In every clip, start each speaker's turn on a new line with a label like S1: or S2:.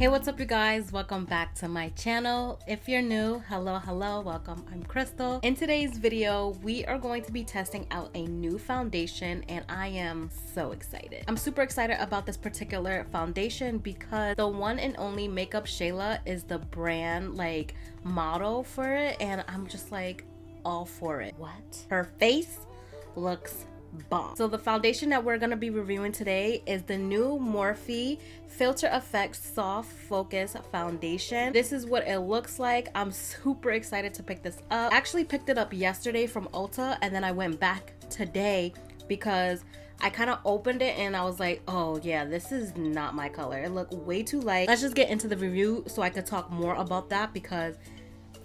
S1: Hey, what's up you guys? Welcome back to my channel. If you're new, hello, welcome. I'm Crystal. In today's video, we are going to be testing out a new foundation and I am so excited. I'm super excited about this particular foundation because the one and only Makeup Shayla is the brand model for it, and I'm just like all for it. What? Her face looks bomb. So the foundation that we're gonna be reviewing today is the new Morphe Filter Effects Soft Focus Foundation. This is what it looks like. I'm super excited to pick this up. I actually picked it up yesterday from Ulta, and then I went back today because I kind of opened it and I was like, oh yeah, this is not my color. It looked way too light. Let's just get into the review so I could talk more about that because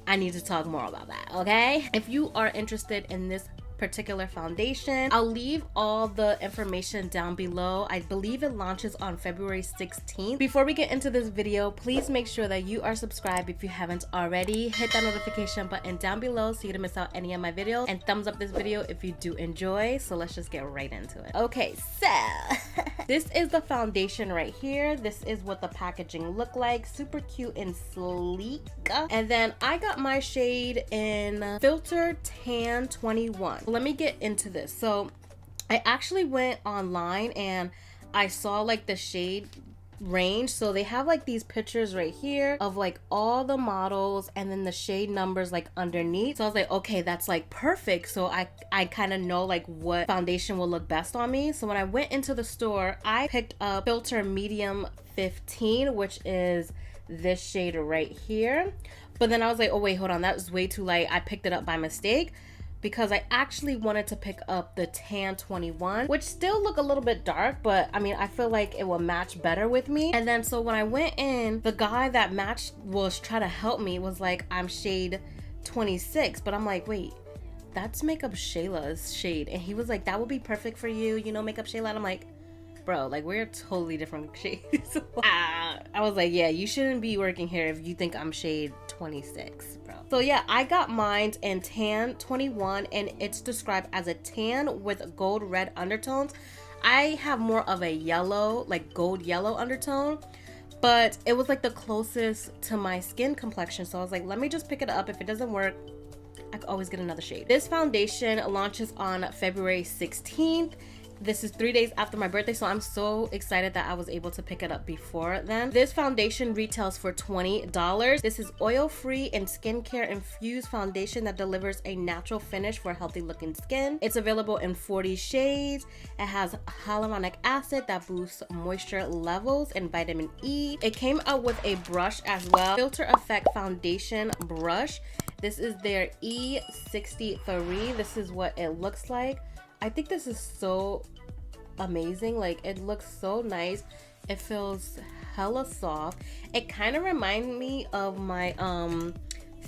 S1: I need to talk more about that, okay? If you are interested in this particular foundation, I'll leave all the information down below. I believe it launches on February 16th. Before we get into this video, please make sure that you are subscribed if you haven't already. Hit that notification button down below so you don't miss out any of my videos, and thumbs up this video if you do enjoy. So let's just get right into it. Okay, so this is the foundation right here. This is what the packaging look like. Super cute and sleek. And then I got my shade in Filter Tan 21. Let me get into this. So I actually went online and I saw like the shade range. So they have like these pictures right here of like all the models and then the shade numbers like underneath. So I was like, okay, that's like perfect. So I kind of know like what foundation will look best on me. So when I went into the store, I picked up Filter Medium 15, which is this shade right here. But then I was like, oh wait, hold on, that was way too light. I picked it up by mistake because I actually wanted to pick up the Tan 21, which still look a little bit dark, but I mean, I feel like it will match better with me. And then so when I went in, the guy that matched was trying to help me, was like, I'm shade 26, but I'm like, wait, that's Makeup Shayla's shade. And he was like, that would be perfect for you, you know, Makeup Shayla. And I'm like, bro, like we're totally different shades. I was like, yeah, you shouldn't be working here if you think I'm shade 26, bro. So yeah, I got mine in Tan 21 and it's described as a tan with gold red undertones. I have more of a yellow, like gold yellow undertone, but it was like the closest to my skin complexion. So I was like, let me just pick it up. If it doesn't work, I could always get another shade. This foundation launches on February 16th. This is 3 days after my birthday, so I'm so excited that I was able to pick it up before then. This foundation retails for $20. This is oil-free and skincare infused foundation that delivers a natural finish for healthy looking skin. It's available in 40 shades. It has hyaluronic acid that boosts moisture levels and vitamin E. It came out with a brush as well. Filter Effect Foundation Brush. This is their E63. This is what it looks like. I think this is so amazing. Like, it looks so nice. It feels hella soft. It kind of reminds me of my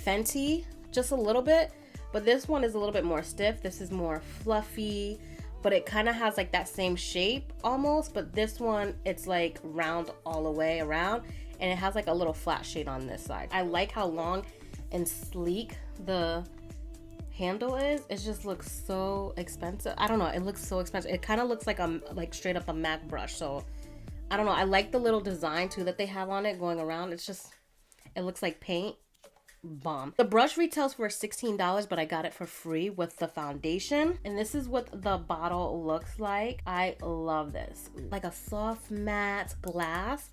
S1: Fenty just a little bit, but this one is a little bit more stiff. This is more fluffy, but it kind of has like that same shape almost, but this one, it's like round all the way around, and it has like a little flat shade on this side. I like how long and sleek the handle is. It just looks so expensive. I don't know, it looks so expensive. It kind of looks like straight up a MAC brush. So I don't know, I like the little design too that they have on it going around. It's just, it looks like paint. Bomb. The brush retails for $16, but I got it for free with the foundation. And this is what the bottle looks like. I love this, like a soft matte glass,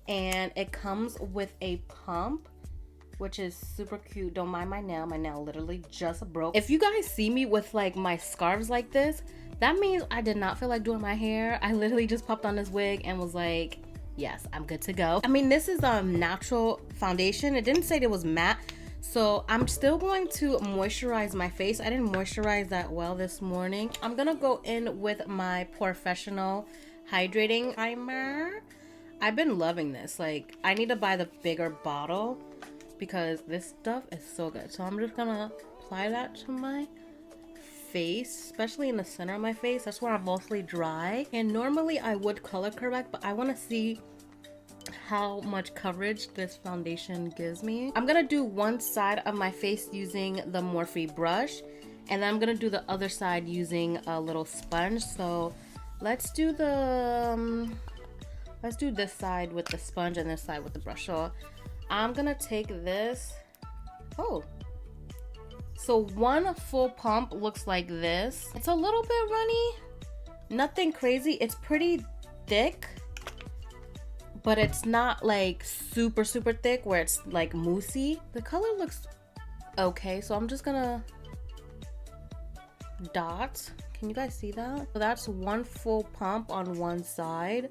S1: and it comes with a pump, which is super cute. Don't mind my nail. My nail literally just broke. If you guys see me with like my scarves like this, that means I did not feel like doing my hair. I literally just popped on this wig and was like, yes, I'm good to go. I mean, this is a natural foundation. It didn't say it was matte, so I'm still going to moisturize my face. I didn't moisturize that well this morning. I'm gonna go in with my Porefessional Hydrating Primer. I've been loving this. Like, I need to buy the bigger bottle because this stuff is so good. So I'm just gonna apply that to my face, especially in the center of my face. That's where I'm mostly dry. And normally I would color correct, but I want to see how much coverage this foundation gives me. I'm gonna do one side of my face using the Morphe brush, and then I'm gonna do the other side using a little sponge. So let's do the Let's do this side with the sponge and this side with the brush. So I'm gonna take this. Oh, so one full pump looks like this. It's a little bit runny, nothing crazy. It's pretty thick, but it's not like super thick where it's like moussey. The color looks okay, so I'm just gonna dot. Can you guys see that? So that's one full pump on one side.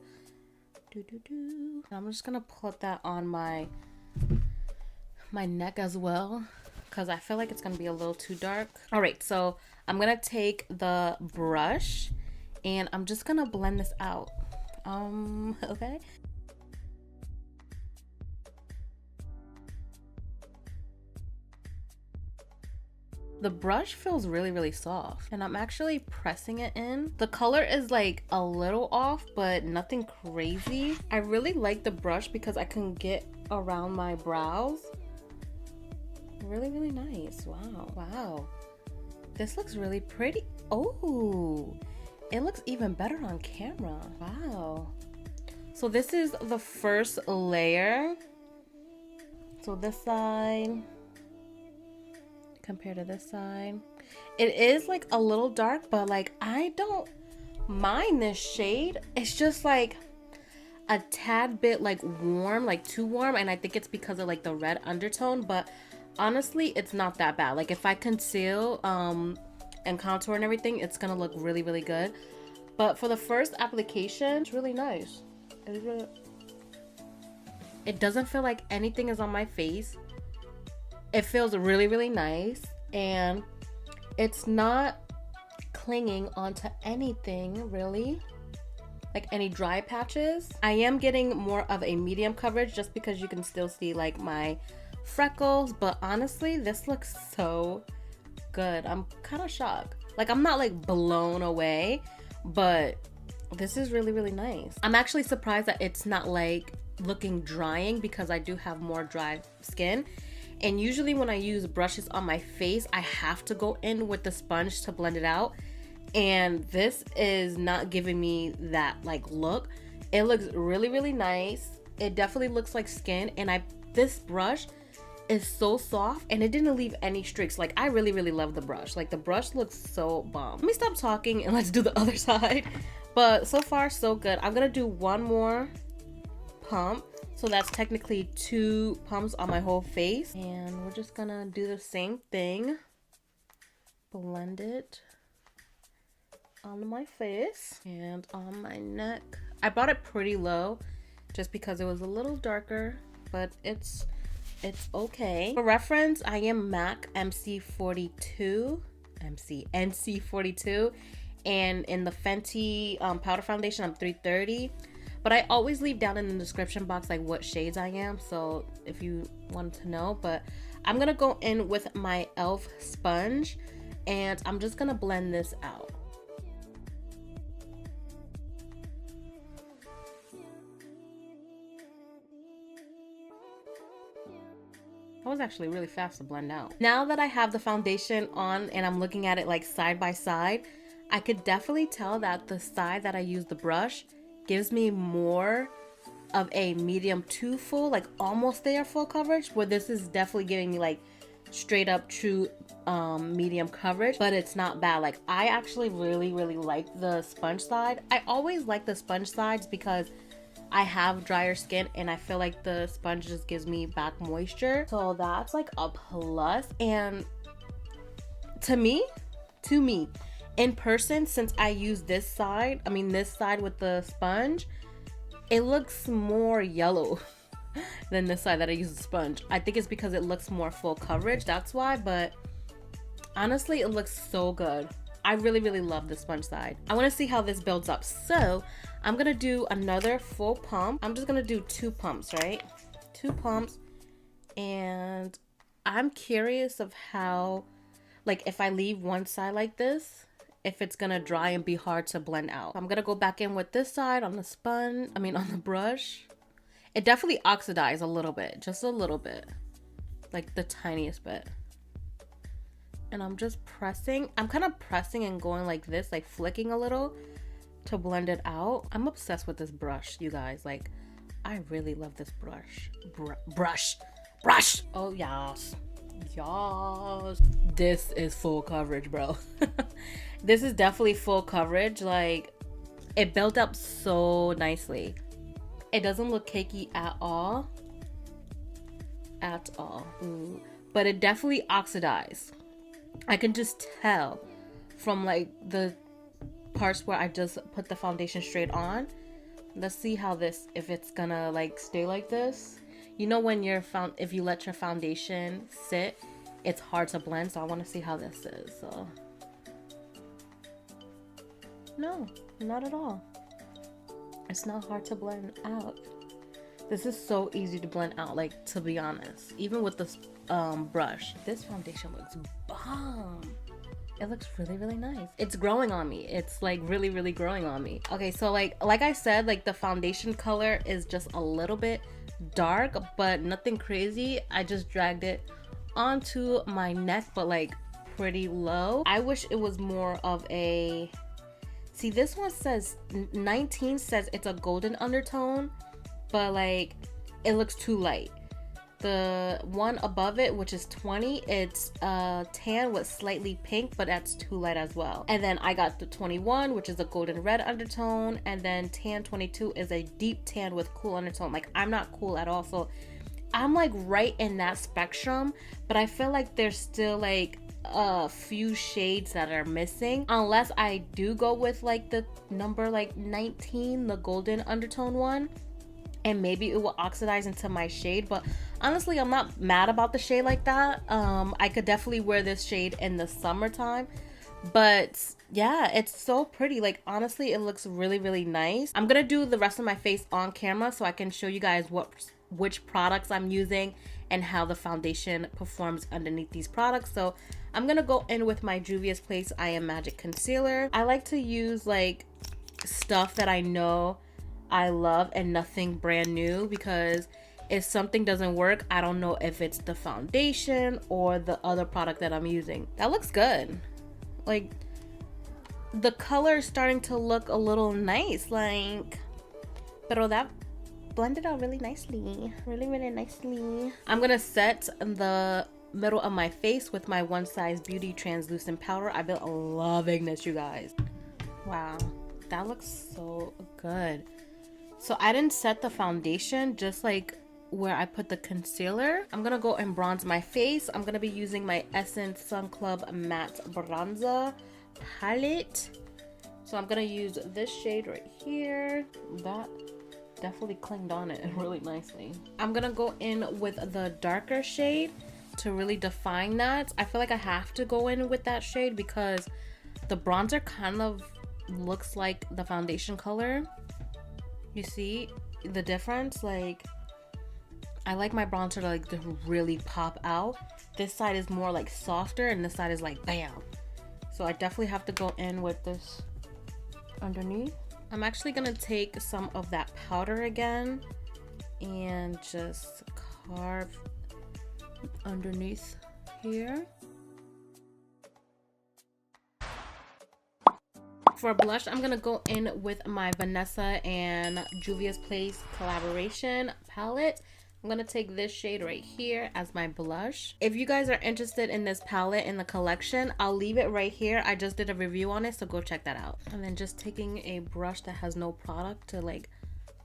S1: I'm just gonna put that on my neck as well, because I feel like it's gonna be a little too dark. All right, so I'm gonna take the brush and I'm just gonna blend this out. Okay. The brush feels really soft, and I'm actually pressing it in. The color is like a little off, but nothing crazy. I really like the brush because I can get around my brows. Really nice. Wow. This looks really pretty. Oh, it looks even better on camera. Wow. So this is the first layer. So this side compared to this side, it is like a little dark, but like I don't mind this shade. It's just like a tad bit like warm, like too warm, and I think it's because of like the red undertone, but honestly it's not that bad. Like if I conceal and contour and everything, it's gonna look really good. But for the first application, it's really nice. It doesn't feel like anything is on my face. It feels really nice, and it's not clinging onto anything really, like any dry patches. I am getting more of a medium coverage just because you can still see like my freckles, but honestly this looks so good. I'm kind of shocked. Like I'm not like blown away, but this is really nice. I'm actually surprised that it's not like looking drying, because I do have more dry skin. And usually when I use brushes on my face, I have to go in with the sponge to blend it out. And this is not giving me that like look. It looks really nice. It definitely looks like skin. And this brush is so soft, and it didn't leave any streaks. Like I really love the brush. Like the brush looks so bomb. Let me stop talking and let's do the other side. But so far so good. I'm gonna do one more pump. So that's technically 2 pumps on my whole face. And we're just gonna do the same thing. Blend it on my face and on my neck. I brought it pretty low just because it was a little darker, but it's okay. For reference, I am MAC NC42, and in the Fenty powder foundation, I'm 330. But I always leave down in the description box like what shades I am, so if you want to know. But I'm gonna go in with my e.l.f. sponge, and I'm just gonna blend this out. That was actually really fast to blend out. Now that I have the foundation on and I'm looking at it like side by side, I could definitely tell that the side that I use the brush gives me more of a medium to full, like almost there full coverage, where this is definitely giving me like straight up true medium coverage, but it's not bad. Like I actually really like the sponge side. I always like the sponge sides because I have drier skin and I feel like the sponge just gives me back moisture, so that's like a plus. And to me in person, since I use this side with the sponge, it looks more yellow than this side that I use the sponge. I think it's because it looks more full coverage, that's why, but honestly it looks so good. I really love the sponge side. I want to see how this builds up, so I'm gonna do another full pump. I'm just gonna do 2 pumps, right? 2 pumps, and I'm curious of how, like if I leave one side like this, if it's gonna dry and be hard to blend out. I'm gonna go back in with this side on the sponge, on the brush. It definitely oxidized a little bit, just a little bit, like the tiniest bit. And I'm just pressing. I'm kind of pressing and going like this, like flicking a little, to blend it out. I'm obsessed with this brush, you guys. Like, I really love this brush. Brush. Oh, yes. Yes. This is full coverage, bro. This is definitely full coverage. Like, it built up so nicely. It doesn't look cakey at all. At all. Ooh. But it definitely oxidized. I can just tell from like the parts where I just put the foundation straight on. Let's see how this, if it's gonna like stay like this. You know when if you let your foundation sit, it's hard to blend, so I want to see how this is. So no, not at all. It's not hard to blend out. This is so easy to blend out, like, to be honest. Even with this brush, this foundation looks bomb. It looks really, really nice. It's growing on me. It's like really, really growing on me. Okay, so like I said, like the foundation color is just a little bit dark, but nothing crazy. I just dragged it onto my neck, but like pretty low. I wish it was more of a, see, this one says 19 says it's a golden undertone, but like it looks too light. The one above it, which is 20, it's tan with slightly pink, but that's too light as well. And then I got the 21, which is a golden red undertone, and then tan 22 is a deep tan with cool undertone. Like, I'm not cool at all, so I'm like right in that spectrum, but I feel like there's still like a few shades that are missing, unless I do go with like the number like 19, the golden undertone one, and maybe it will oxidize into my shade. But honestly, I'm not mad about the shade like that. I could definitely wear this shade in the summertime, but yeah, it's so pretty. Like, honestly, it looks really, really nice. I'm gonna do the rest of my face on camera so I can show you guys which products I'm using and how the foundation performs underneath these products. So I'm gonna go in with my Juvia's Place I Am Magic concealer. I like to use like stuff that I know I love and nothing brand new, because if something doesn't work, I don't know if it's the foundation or the other product that I'm using. That looks good. Like, the color is starting to look a little nice, like, but that blended out really nicely. Really, really nicely. I'm gonna set the middle of my face with my One Size Beauty translucent powder. I've been loving this, you guys. Wow, that looks so good. So I didn't set the foundation, just like where I put the concealer. I'm gonna go and bronze my face. I'm gonna be using my Essence Sun Club Matte Bronzer palette. So I'm gonna use this shade right here. That definitely clinged on it really nicely. I'm gonna go in with the darker shade to really define that. I feel like I have to go in with that shade because the bronzer kind of looks like the foundation color. You see the difference? Like, I like my bronzer to like to really pop out. This side is more like softer and this side is like bam. So I definitely have to go in with this underneath. I'm actually gonna take some of that powder again and just carve underneath here. For blush, I'm gonna go in with my Vanessa and Juvia's Place collaboration palette. I'm gonna take this shade right here as my blush. If you guys are interested in this palette in the collection, I'll leave it right here. I just did a review on it, so go check that out. And then just taking a brush that has no product to like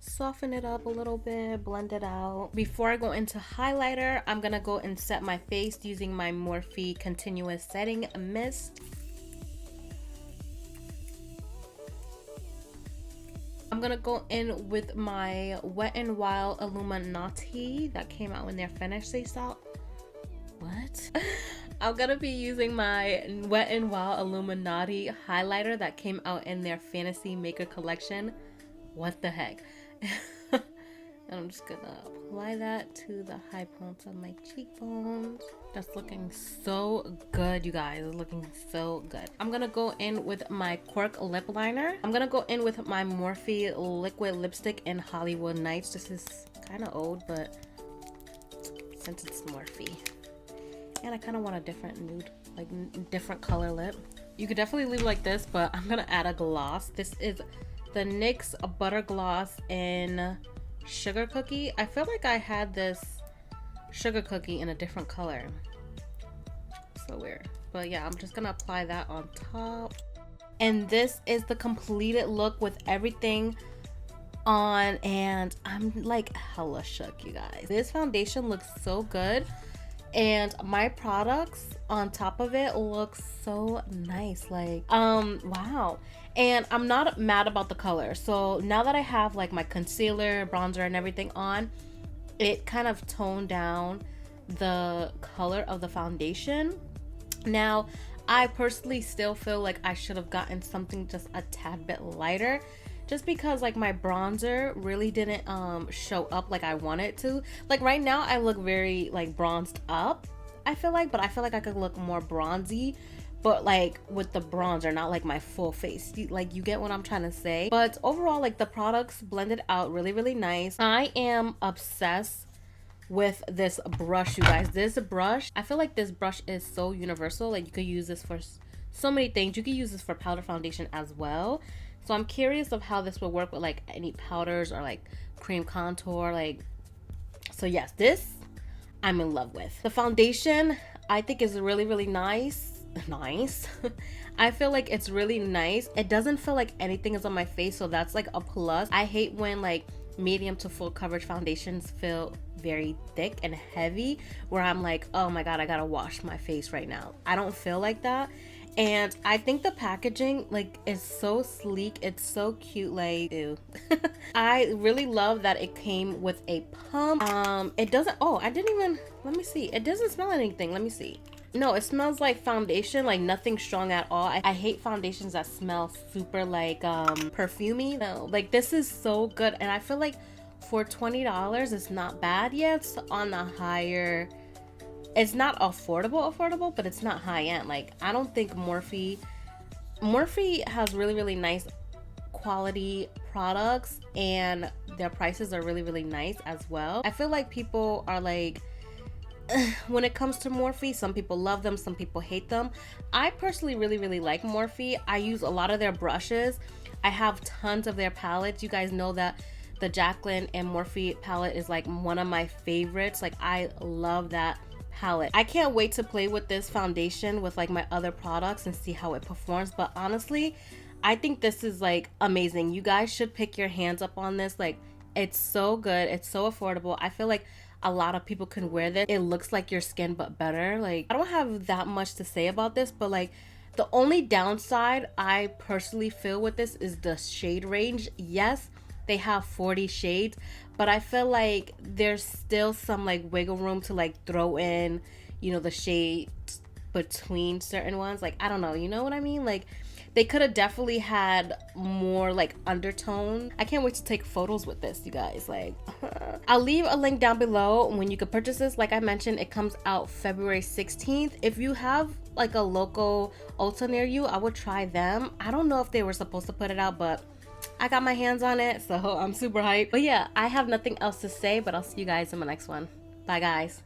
S1: soften it up a little bit, blend it out. Before I go into highlighter, I'm gonna go and set my face using my Morphe Continuous Setting Mist. I'm gonna go in with my Wet n Wild Illumi-naughty that came out when they're finished. They saw what? I'm gonna be using my Wet n Wild Illumi-naughty highlighter that came out in their Fantasy Maker collection. What the heck? And I'm just gonna apply that to the high points of my cheekbones. That's looking so good, you guys. It's looking so good. I'm gonna go in with my Cork lip liner. I'm gonna go in with my Morphe liquid lipstick in Hollywood Nights. This is kind of old, but since it's Morphe, and I kind of want a different nude, like different color lip. You could definitely leave it like this, but I'm gonna add a gloss. This is the NYX Butter Gloss in Sugar Cookie. I feel like I had this Sugar Cookie in a different color. So weird. But yeah, I'm just gonna apply that on top. And this is the completed look with everything on, and I'm like hella shook, you guys. This foundation looks so good, and my products on top of it look so nice. Like wow. And I'm not mad about the color. So now that I have like my concealer, bronzer, and everything on, it kind of toned down the color of the foundation. Now I personally still feel like I should have gotten something just a tad bit lighter, just because like my bronzer really didn't show up like I wanted to. Like right now I look very like bronzed up, I feel like, but I feel like I could look more bronzy, but like with the bronzer, not like my full face. Like, you get what I'm trying to say. But overall, like the products blended out really, really nice. I am obsessed with this brush, you guys. This brush, I feel like this brush is so universal. Like you could use this for so many things. You could use this for powder foundation as well. So I'm curious of how this will work with like any powders or like cream contour. Like, so yes, this I'm in love with. The foundation I think is really, really nice. I feel like it's really nice. It doesn't feel like anything is on my face, so that's like a plus. I hate when like medium to full coverage foundations feel very thick and heavy, where I'm like, oh my god, I gotta wash my face right now. I don't feel like that. And I think the packaging like is so sleek. It's so cute. Like, ew. I really love that it came with a pump. It doesn't, oh, I didn't even, let me see. It doesn't smell anything. Let me see. No, it smells like foundation, like nothing strong at all. I hate foundations that smell super like perfumey. No, like this is so good, and I feel like for $20 it's not bad. Yeah, it's on the higher, it's not affordable, but it's not high end. Like, I don't think Morphe has really, really nice quality products, and their prices are really, really nice as well. I feel like people are like, when it comes to Morphe, some people love them, some people hate them. I personally really, really like Morphe. I use a lot of their brushes. I have tons of their palettes. You guys know that the Jaclyn and Morphe palette is like one of my favorites. Like, I love that palette. I can't wait to play with this foundation with like my other products and see how it performs. But honestly, I think this is like amazing. You guys should pick your hands up on this. Like, it's so good. It's so affordable. I feel like a lot of people can wear this. It looks like your skin, but better. Like, I don't have that much to say about this, but like the only downside I personally feel with this is the shade range. Yes, they have 40 shades, but I feel like there's still some like wiggle room to like throw in, you know, the shades between certain ones. Like, I don't know, you know what I mean? Like, they could have definitely had more like undertone. I can't wait to take photos with this, you guys. Like, I'll leave a link down below when you can purchase this. Like I mentioned, it comes out February 16th. If you have like a local Ulta near you, I would try them. I don't know if they were supposed to put it out, but I got my hands on it, so I'm super hyped. But yeah, I have nothing else to say, but I'll see you guys in my next one. Bye, guys.